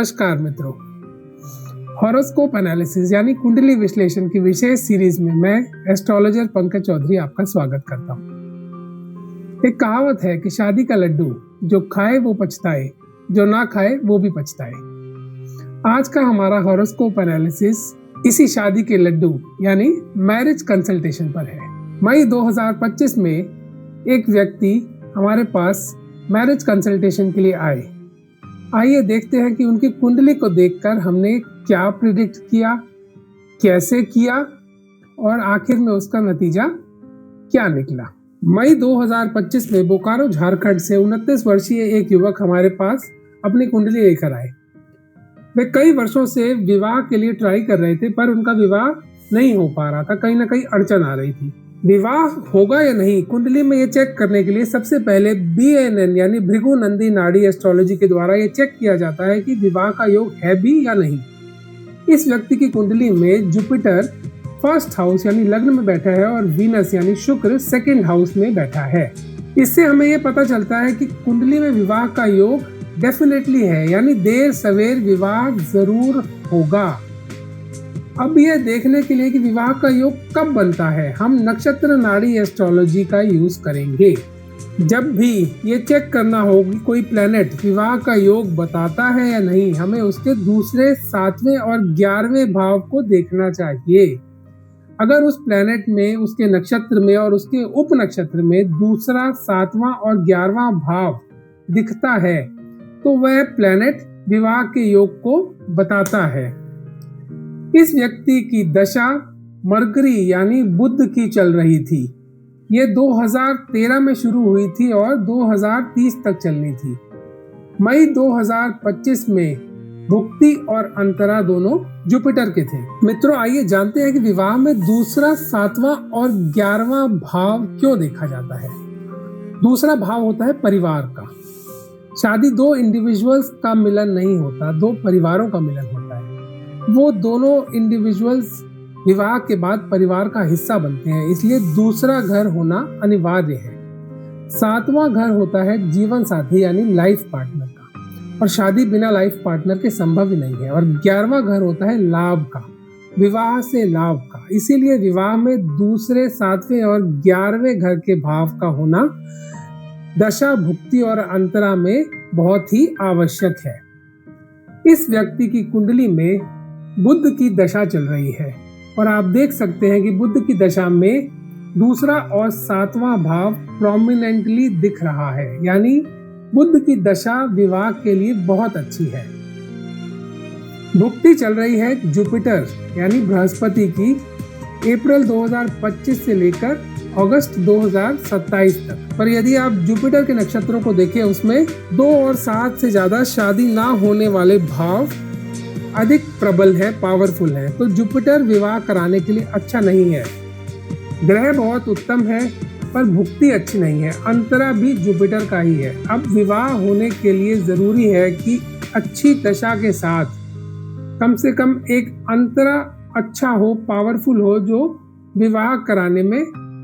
नमस्कार मित्रों, horoscope analysis यानी कुंडली विश्लेषण की विशेष सीरीज में मैं एस्ट्रोलॉजर पंकज चौधरी आपका स्वागत करता हूँ। एक कहावत है कि शादी का लड्डू जो खाए वो पछताए, जो ना खाए वो भी पछताए। आज का हमारा हॉरोस्कोप एनालिसिस इसी शादी के लड्डू यानी मैरिज कंसल्टेशन पर है। मई 2025 में एक व्यक्ति हमारे पास मैरिज कंसल्टेशन के लिए आए। आइए देखते हैं कि उनकी कुंडली को देखकर हमने क्या प्रिडिक्ट किया, कैसे किया और आखिर में उसका नतीजा क्या निकला। मई 2025 में बोकारो झारखंड से 29 वर्षीय एक युवक हमारे पास अपनी कुंडली लेकर आए। वे कई वर्षों से विवाह के लिए ट्राई कर रहे थे, पर उनका विवाह नहीं हो पा रहा था, कहीं ना कहीं अड़चन आ रही थी। विवाह होगा या नहीं, कुंडली में ये चेक करने के लिए सबसे पहले BNN यानी भृगु नंदी नाड़ी एस्ट्रोलॉजी के द्वारा ये चेक किया जाता है कि विवाह का योग है भी या नहीं। इस व्यक्ति की कुंडली में जुपिटर फर्स्ट हाउस यानी लग्न में बैठा है और वीनस यानी शुक्र सेकंड हाउस में बैठा है। इससे हमें ये पता चलता है कि कुंडली में विवाह का योग डेफिनेटली है, यानी देर सवेर विवाह जरूर होगा। अब यह देखने के लिए कि विवाह का योग कब बनता है, हम नक्षत्र नाड़ी एस्ट्रोलॉजी का यूज करेंगे। जब भी ये चेक करना होगी कोई प्लैनेट विवाह का योग बताता है या नहीं, हमें उसके दूसरे, 7वें और 11वें भाव को देखना चाहिए। अगर उस प्लैनेट में, उसके नक्षत्र में और उसके उप नक्षत्र में दूसरा, 7वां और 11वां भाव दिखता है तो वह प्लैनेट विवाह के योग को बताता है। इस व्यक्ति की दशा मरकरी यानी बुध की चल रही थी। ये 2013 में शुरू हुई थी और 2030 तक चलनी थी। मई 2025 में भुक्ति और अंतरा दोनों जुपिटर के थे। मित्रों, आइए जानते हैं कि विवाह में दूसरा, 7वां और 11वां भाव क्यों देखा जाता है। दूसरा भाव होता है परिवार का। शादी दो इंडिविजुअल्स का मिलन नहीं होता, दो परिवारों का मिलन होता है। वो दोनों इंडिविजुअल्स विवाह के बाद परिवार का हिस्सा बनते हैं, इसलिए दूसरा घर होना अनिवार्य है। 7वां घर होता है जीवन साथी यानी लाइफ पार्टनर का, और शादी बिना लाइफ पार्टनर के संभव ही नहीं है। और 11वां घर होता है लाभ का, विवाह से लाभ का। इसीलिए विवाह में दूसरे, 7वें और 11वें घर के भाव का होना दशा, भुक्ति और अंतरा में बहुत ही आवश्यक है। इस व्यक्ति की कुंडली में बुध की दशा चल रही है और आप देख सकते हैं कि बुध की दशा में दूसरा और 7वां भाव प्रोमिनेंटली दिख रहा है, यानी बुध की दशा विवाह के लिए बहुत अच्छी है। भुक्ति चल रही है जुपिटर यानी बृहस्पति की अप्रैल 2025 से लेकर अगस्त 2027 तक। पर यदि आप जुपिटर के नक्षत्रों को देखें, उसमें 2 और 7 से ज्यादा शादी ना होने वाले भाव अधिक प्रबल है, पावरफुल है, तो जुपिटर विवाह कराने के लिए अच्छा नहीं है। ग्रह बहुत उत्तम है पर भुक्ति अच्छी नहीं है। अंतरा भी जुपिटर का ही है। अब विवाह होने के लिए जरूरी है कि अच्छी दशा के साथ कम से कम एक अंतरा अच्छा हो, पावरफुल हो, जो विवाह कराने में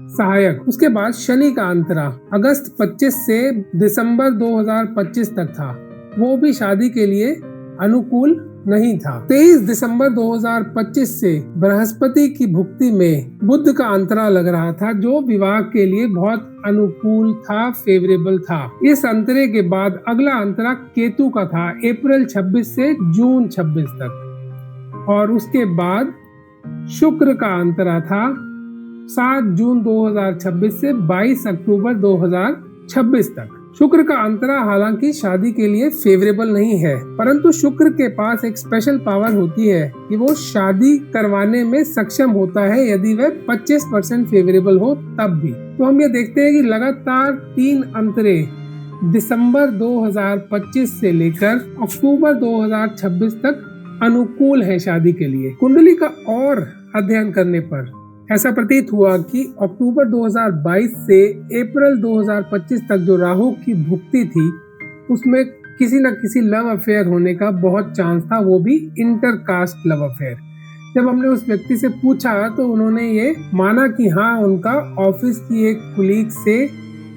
सहायक। उसके बाद शनि का अंतरा अगस्त 25 से दिसंबर 2025 तक था, वो भी शादी के लिए अनुकूल नहीं था। 23 दिसंबर 2025 से बृहस्पति की भुक्ति में बुध का अंतरा लग रहा था, जो विवाह के लिए बहुत अनुकूल था, फेवरेबल था। इस अंतरे के बाद अगला अंतरा केतु का था, अप्रैल 26 से जून 26 तक, और उसके बाद शुक्र का अंतरा था 7 जून 2026 से 22 अक्टूबर 2026 तक। शुक्र का अंतरा हालांकि शादी के लिए फेवरेबल नहीं है, परंतु शुक्र के पास एक स्पेशल पावर होती है कि वो शादी करवाने में सक्षम होता है यदि वह 25% फेवरेबल हो तब भी। तो हम ये देखते हैं कि लगातार 3 अंतरे दिसंबर 2025 से लेकर अक्टूबर 2026 तक अनुकूल है शादी के लिए। कुंडली का और अध्ययन करने पर ऐसा प्रतीत हुआ कि अक्टूबर 2022 से अप्रैल 2025 तक जो राहु की भुक्ति थी, उसमें किसी न किसी लव अफेयर होने का बहुत चांस था, वो भी इंटरकास्ट लव अफेयर। जब हमने उस व्यक्ति से पूछा तो उन्होंने ये माना कि हाँ, उनका ऑफिस की एक कुलीग से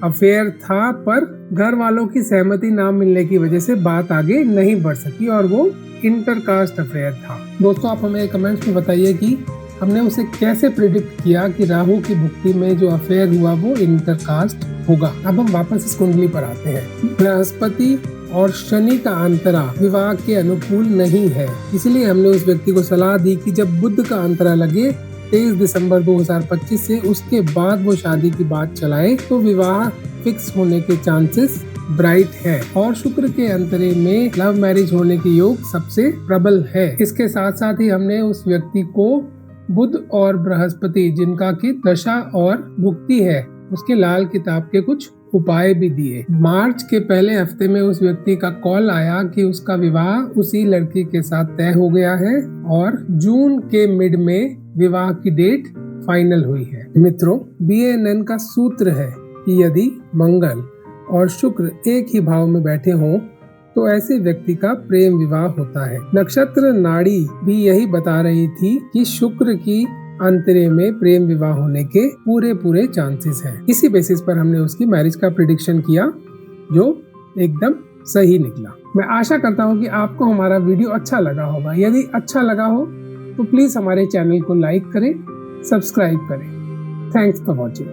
अफेयर था, पर घर वालों की सहमति ना मिलने की वजह से बात आगे नहीं बढ़ सकी और वो इंटरकास्ट अफेयर था। दोस्तों, आप हमें कमेंट्स में बताइए कि हमने उसे कैसे प्रिडिक्ट किया कि राहु की भुक्ति में जो अफेयर हुआ वो इंटरकास्ट होगा। अब हम वापस इस कुंडली पर आते हैं। बृहस्पति और शनि का अंतरा विवाह के अनुकूल नहीं है, इसलिए हमने उस व्यक्ति को सलाह दी कि जब बुध का अंतरा लगे 23 दिसंबर 2025 से उसके बाद वो शादी की बात चलाए तो विवाह फिक्स होने के चांसेस ब्राइट है। और शुक्र के अंतरे में लव मैरिज होने के योग सबसे प्रबल है। इसके साथ साथ ही हमने उस व्यक्ति को बुध और बृहस्पति जिनका की दशा और भुक्ति है उसके लाल किताब के कुछ उपाय भी दिए। मार्च के पहले हफ्ते में उस व्यक्ति का कॉल आया कि उसका विवाह उसी लड़की के साथ तय हो गया है और जून के मिड में विवाह की डेट फाइनल हुई है। मित्रों, BANN का सूत्र है कि यदि मंगल और शुक्र एक ही भाव में बैठे हों तो ऐसे व्यक्ति का प्रेम विवाह होता है। नक्षत्र नाड़ी भी यही बता रही थी कि शुक्र की अंतरे में प्रेम विवाह होने के पूरे चांसेस हैं। इसी बेसिस पर हमने उसकी मैरिज का प्रेडिक्शन किया जो एकदम सही निकला। मैं आशा करता हूँ कि आपको हमारा वीडियो अच्छा लगा होगा। यदि अच्छा लगा हो तो प्लीज हमारे चैनल को लाइक करें, सब्सक्राइब करें। Thanks for watching.